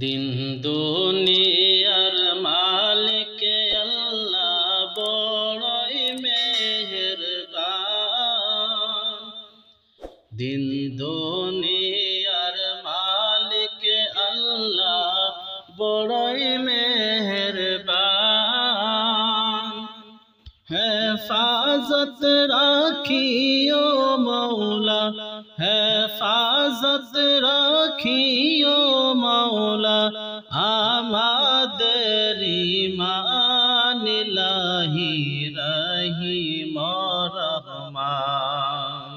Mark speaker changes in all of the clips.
Speaker 1: দিন দুনিয়ার মালিক আল্লাহ বড়ই মেহেরবান। দিন দুনিয়ার মালিক আল্লাহ বড়ই মেহেরবান। হেফাজত রাখিও মৌলা, হেফাজত রাখিও মৌলা, আমাদের ঈমান ইলাহি রহিম রহমান।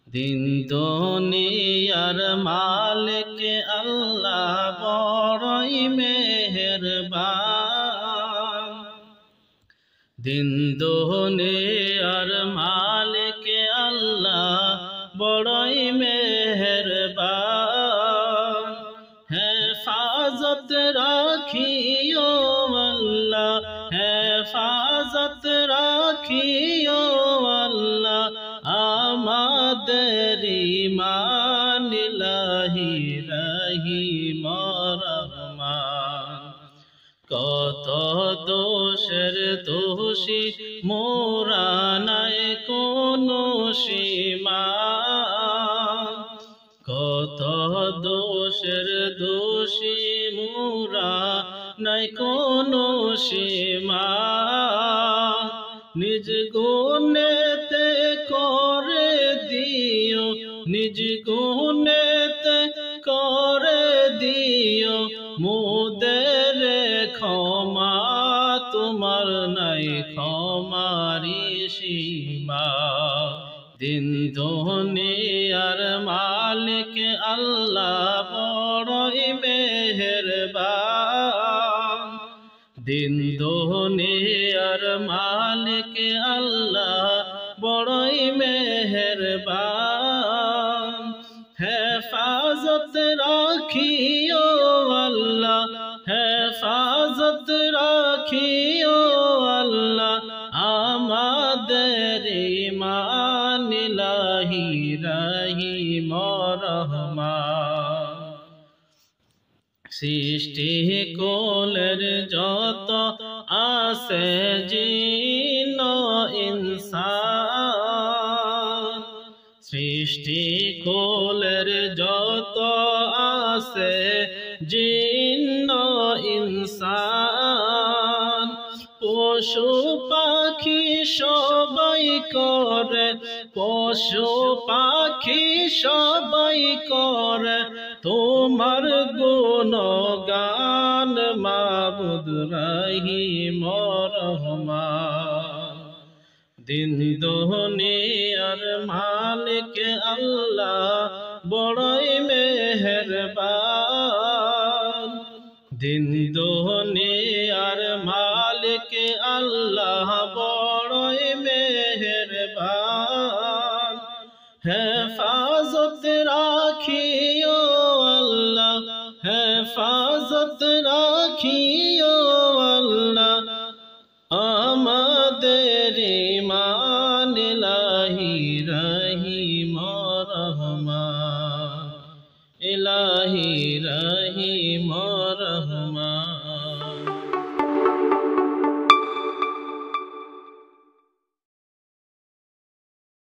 Speaker 1: দিন দুনিয়ার মালিক আল্লাহ বড়ই মেহেরবান। দিন দুনিয়ার মালিক আল্লাহ বড়ই মেহেরবান। হেফাজত রাখিও আল্লাহ, হেফাজত রাখিও আল্লাহ, আমাদের ঈমান ইলাহি রহিম রহমান। কত দোষের দোষী মোরা নাই কোনো সীমা, কত দোষের দোষী মোরা নাই কোনো সীমা। নিজ গুণেতে করে দিও, নিজ গুণেতে করে দিও মোদের ক্ষমা, তোমার নাই ক্ষমারি সীমা। দিন দুনিয়ার মালিক আল্লাহ বড়ই মেহেরবান। দিন দুনিয়ার মালিক আল্লাহ বড়ই মেহেরবান। হেফাজত রাখিও আল্লাহ, হেফাজত রাখিও আল্লাহ, আমাদের ঈমান ইলাহি রহিম রহমান। সৃষ্টি কুলের যত আছে জিন ইনসান, সৃষ্টি কুলের যত আছে জিন ইনসান, পশু পাখি সবাই করে, পশু পাখি সবাই করে তোমার গুণগান, মাবুদ রহিম রহমান। দিন দুনিয়ার মালিক আল্লাহ বড়ই মেহেরবান। দিন দুনিয়ার মালিক আল্লাহ বড়ই মেহেরবান। হেফাজত রাখিও আল্লাহ, হেফাজত রাখিও আল্লাহ, আমাদের ঈমান ইলাহি রহিম রহমান, ইলাহি রহিম রহমান।